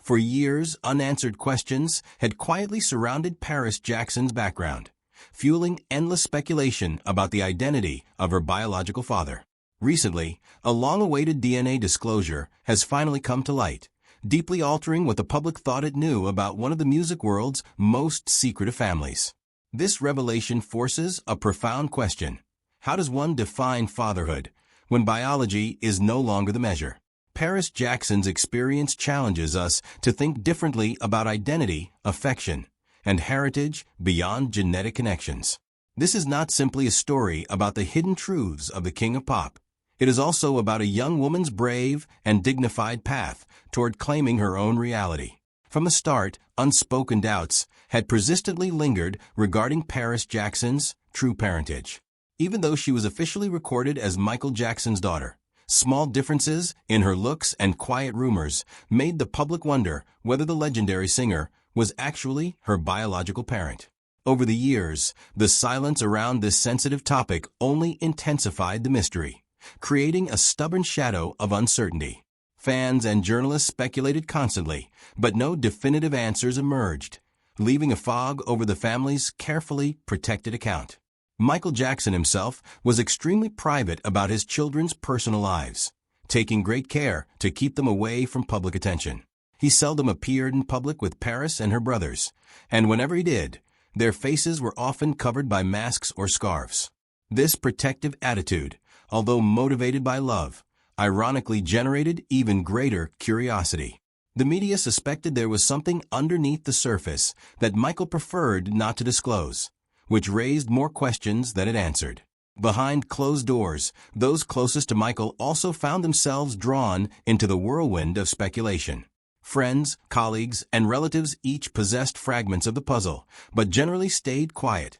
For years, unanswered questions had quietly surrounded Paris Jackson's background, fueling endless speculation about the identity of her biological father. Recently, a long-awaited DNA disclosure has finally come to light, deeply altering what the public thought it knew about one of the music world's most secretive families. This revelation forces a profound question. How does one define fatherhood when biology is no longer the measure? Paris Jackson's experience challenges us to think differently about identity, affection, and heritage beyond genetic connections. This is not simply a story about the hidden truths of the King of Pop. It is also about a young woman's brave and dignified path toward claiming her own reality. From the start, unspoken doubts had persistently lingered regarding Paris Jackson's true parentage. Even though she was officially recorded as Michael Jackson's daughter, small differences in her looks and quiet rumors made the public wonder whether the legendary singer was actually her biological parent. Over the years, the silence around this sensitive topic only intensified the mystery, creating a stubborn shadow of uncertainty. Fans and journalists speculated constantly, but no definitive answers emerged, leaving a fog over the family's carefully protected account. Michael Jackson himself was extremely private about his children's personal lives, taking great care to keep them away from public attention. He seldom appeared in public with Paris and her brothers, and whenever he did, their faces were often covered by masks or scarves. This protective attitude, although motivated by love, ironically generated even greater curiosity. The media suspected there was something underneath the surface that Michael preferred not to disclose, which raised more questions than it answered. Behind closed doors, those closest to Michael also found themselves drawn into the whirlwind of speculation. Friends, colleagues, and relatives each possessed fragments of the puzzle, but generally stayed quiet,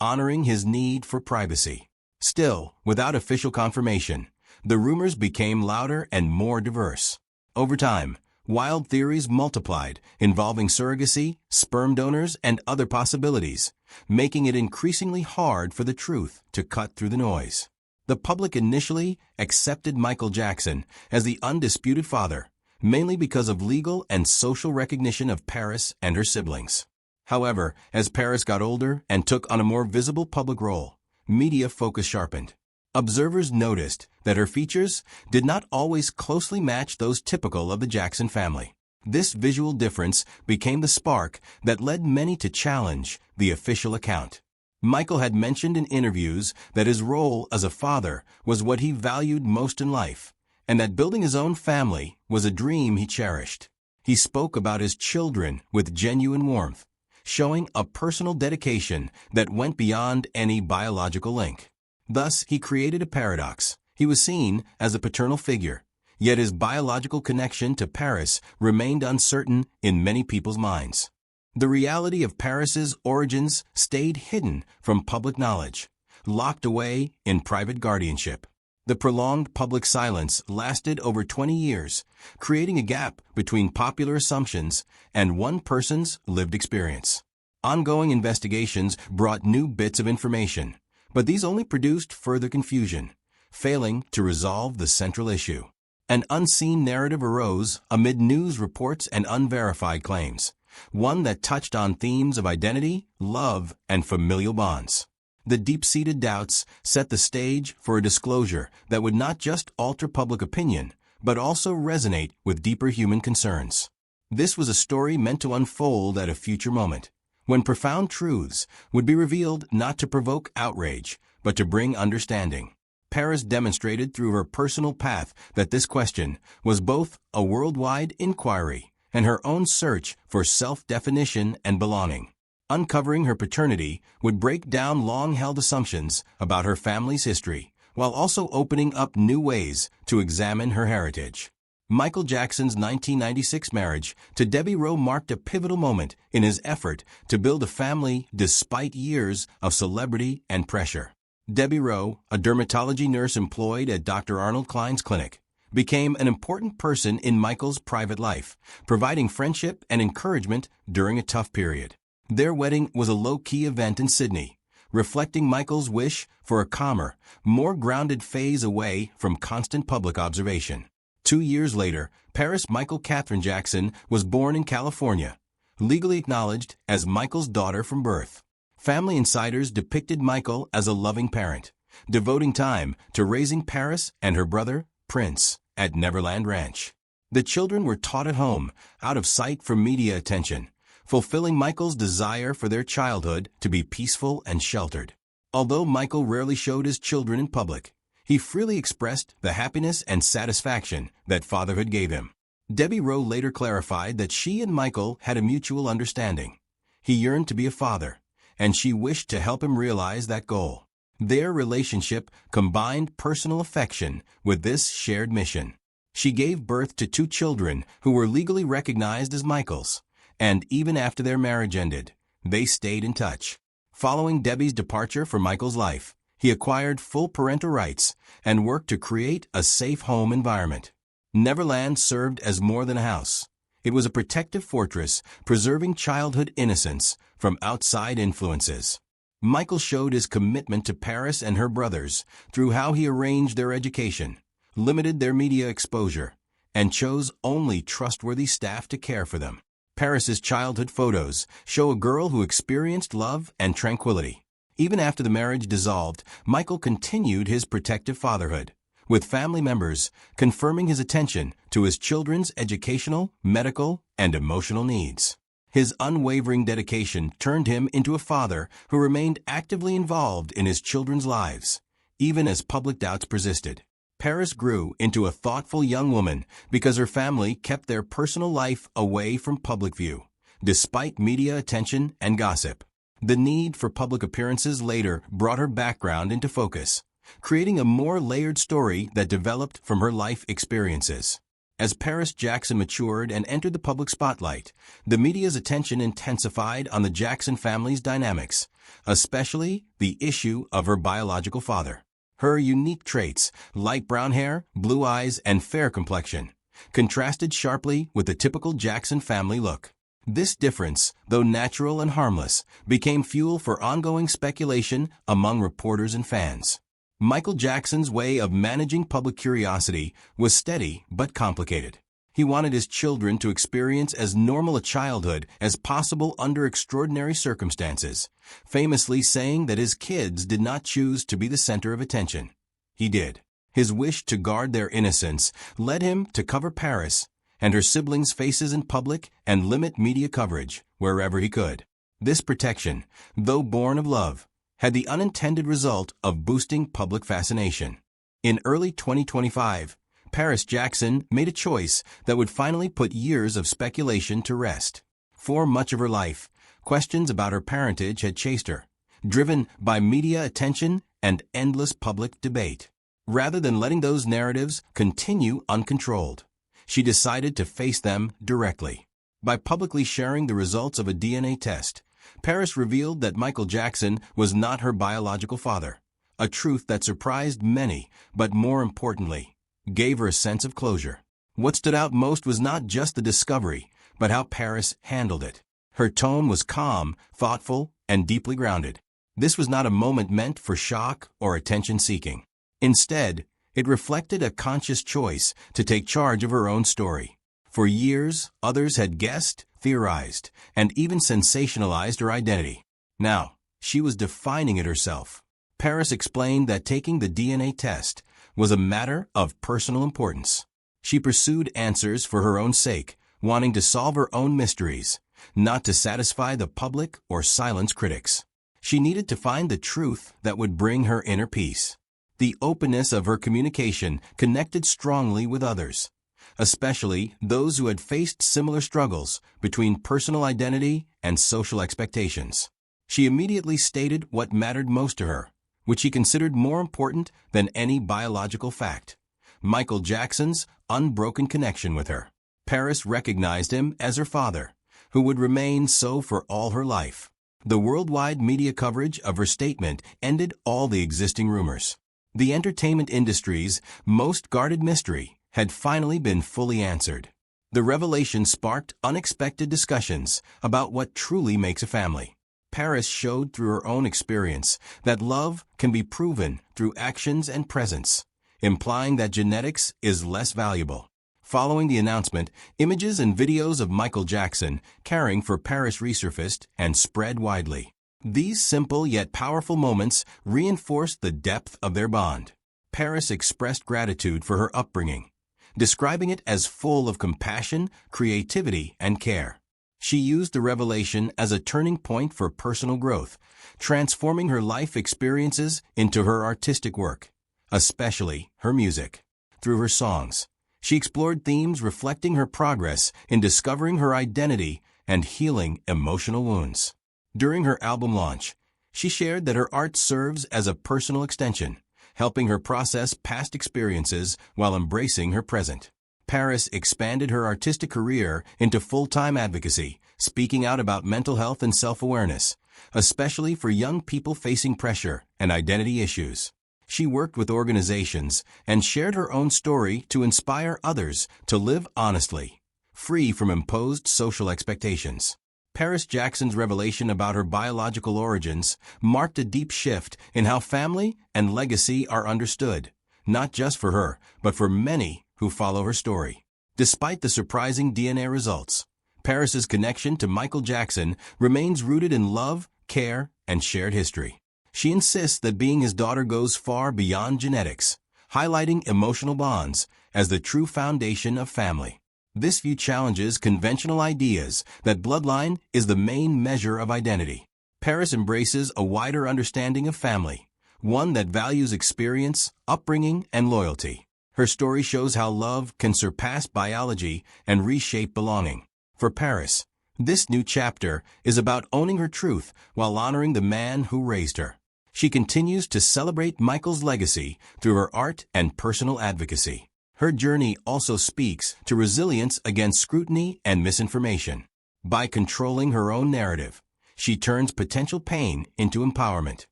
honoring his need for privacy. Still, without official confirmation, the rumors became louder and more diverse. Over time, wild theories multiplied involving surrogacy, sperm donors, and other possibilities, making it increasingly hard for the truth to cut through the noise. The public initially accepted Michael Jackson as the undisputed father, mainly because of legal and social recognition of Paris and her siblings. However, as Paris got older and took on a more visible public role, media focus sharpened. Observers noticed that her features did not always closely match those typical of the Jackson family. This visual difference became the spark that led many to challenge the official account. Michael had mentioned in interviews that his role as a father was what he valued most in life, and that building his own family was a dream he cherished. He spoke about his children with genuine warmth, showing a personal dedication that went beyond any biological link. Thus, he created a paradox. He was seen as a paternal figure, yet his biological connection to Paris remained uncertain in many people's minds. The reality of Paris's origins stayed hidden from public knowledge, locked away in private guardianship. The prolonged public silence lasted over 20 years, creating a gap between popular assumptions and one person's lived experience. Ongoing investigations brought new bits of information, but these only produced further confusion, failing to resolve the central issue. An unseen narrative arose amid news reports and unverified claims, one that touched on themes of identity, love, and familial bonds. The deep-seated doubts set the stage for a disclosure that would not just alter public opinion, but also resonate with deeper human concerns. This was a story meant to unfold at a future moment, when profound truths would be revealed not to provoke outrage, but to bring understanding. Paris demonstrated through her personal path that this question was both a worldwide inquiry and her own search for self-definition and belonging. Uncovering her paternity would break down long-held assumptions about her family's history, while also opening up new ways to examine her heritage. Michael Jackson's 1996 marriage to Debbie Rowe marked a pivotal moment in his effort to build a family despite years of celebrity and pressure. Debbie Rowe, a dermatology nurse employed at Dr. Arnold Klein's clinic, became an important person in Michael's private life, providing friendship and encouragement during a tough period. Their wedding was a low-key event in Sydney, reflecting Michael's wish for a calmer, more grounded phase away from constant public observation. 2 years later, Paris Michael Catherine Jackson was born in California, legally acknowledged as Michael's daughter from birth. Family insiders depicted Michael as a loving parent, devoting time to raising Paris and her brother, Prince, at Neverland Ranch. The children were taught at home, out of sight from media attention, fulfilling Michael's desire for their childhood to be peaceful and sheltered. Although Michael rarely showed his children in public, he freely expressed the happiness and satisfaction that fatherhood gave him. Debbie Rowe later clarified that she and Michael had a mutual understanding. He yearned to be a father, and she wished to help him realize that goal. Their relationship combined personal affection with this shared mission. She gave birth to 2 children who were legally recognized as Michael's, and even after their marriage ended, they stayed in touch. Following Debbie's departure from Michael's life, he acquired full parental rights and worked to create a safe home environment. Neverland served as more than a house. It was a protective fortress, preserving childhood innocence from outside influences. Michael showed his commitment to Paris and her brothers through how he arranged their education, limited their media exposure, and chose only trustworthy staff to care for them. Paris's childhood photos show a girl who experienced love and tranquility. Even after the marriage dissolved, Michael continued his protective fatherhood, with family members confirming his attention to his children's educational, medical, and emotional needs. His unwavering dedication turned him into a father who remained actively involved in his children's lives, even as public doubts persisted. Paris grew into a thoughtful young woman because her family kept their personal life away from public view, despite media attention and gossip. The need for public appearances later brought her background into focus, creating a more layered story that developed from her life experiences. As Paris Jackson matured and entered the public spotlight, the media's attention intensified on the Jackson family's dynamics, especially the issue of her biological father. Her unique traits, light brown hair, blue eyes, and fair complexion, contrasted sharply with the typical Jackson family look. This difference, though natural and harmless, became fuel for ongoing speculation among reporters and fans. Michael Jackson's way of managing public curiosity was steady but complicated. He wanted his children to experience as normal a childhood as possible under extraordinary circumstances, famously saying that his kids did not choose to be the center of attention. He did. His wish to guard their innocence led him to cover Paris and her siblings' faces in public and limit media coverage wherever he could. This protection, though born of love, had the unintended result of boosting public fascination. In early 2025, Paris Jackson made a choice that would finally put years of speculation to rest. For much of her life, questions about her parentage had chased her, driven by media attention and endless public debate. Rather than letting those narratives continue uncontrolled, she decided to face them directly. By publicly sharing the results of a DNA test, Paris revealed that Michael Jackson was not her biological father, a truth that surprised many, but more importantly, gave her a sense of closure. What stood out most was not just the discovery, but how Paris handled it. Her tone was calm, thoughtful, and deeply grounded. This was not a moment meant for shock or attention-seeking. Instead, it reflected a conscious choice to take charge of her own story. For years, others had guessed, theorized, and even sensationalized her identity. Now, she was defining it herself. Paris explained that taking the DNA test was a matter of personal importance. She pursued answers for her own sake, wanting to solve her own mysteries, not to satisfy the public or silence critics. She needed to find the truth that would bring her inner peace. The openness of her communication connected strongly with others, especially those who had faced similar struggles between personal identity and social expectations. She immediately stated what mattered most to her, which she considered more important than any biological fact: Michael Jackson's unbroken connection with her. Paris recognized him as her father, who would remain so for all her life. The worldwide media coverage of her statement ended all the existing rumors. The entertainment industry's most guarded mystery had finally been fully answered. The revelation sparked unexpected discussions about what truly makes a family. Paris showed through her own experience that love can be proven through actions and presence, implying that genetics is less valuable. Following the announcement, images and videos of Michael Jackson caring for Paris resurfaced and spread widely. These simple yet powerful moments reinforced the depth of their bond. Paris expressed gratitude for her upbringing, describing it as full of compassion, creativity, and care. She used the revelation as a turning point for personal growth, transforming her life experiences into her artistic work, especially her music. Through her songs, she explored themes reflecting her progress in discovering her identity and healing emotional wounds. During her album launch, she shared that her art serves as a personal extension, helping her process past experiences while embracing her present. Paris expanded her artistic career into full-time advocacy, speaking out about mental health and self-awareness, especially for young people facing pressure and identity issues. She worked with organizations and shared her own story to inspire others to live honestly, free from imposed social expectations. Paris Jackson's revelation about her biological origins marked a deep shift in how family and legacy are understood, not just for her, but for many who follow her story. Despite the surprising DNA results, Paris's connection to Michael Jackson remains rooted in love, care, and shared history. She insists that being his daughter goes far beyond genetics, highlighting emotional bonds as the true foundation of family. This view challenges conventional ideas that bloodline is the main measure of identity. Paris embraces a wider understanding of family, one that values experience, upbringing, and loyalty. Her story shows how love can surpass biology and reshape belonging. For Paris, this new chapter is about owning her truth while honoring the man who raised her. She continues to celebrate Michael's legacy through her art and personal advocacy. Her journey also speaks to resilience against scrutiny and misinformation. By controlling her own narrative, she turns potential pain into empowerment.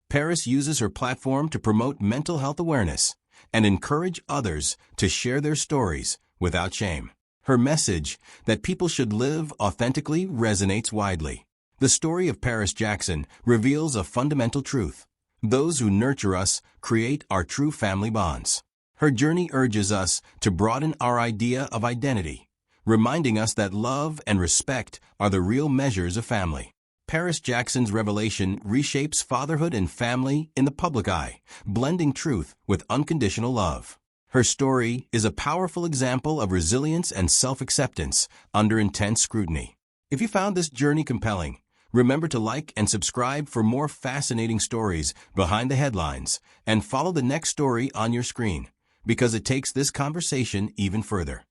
Paris uses her platform to promote mental health awareness and encourage others to share their stories without shame. Her message that people should live authentically resonates widely. The story of Paris Jackson reveals a fundamental truth. Those who nurture us create our true family bonds. Her journey urges us to broaden our idea of identity, reminding us that love and respect are the real measures of family. Paris Jackson's revelation reshapes fatherhood and family in the public eye, blending truth with unconditional love. Her story is a powerful example of resilience and self-acceptance under intense scrutiny. If you found this journey compelling, remember to like and subscribe for more fascinating stories behind the headlines, and follow the next story on your screen, because it takes this conversation even further.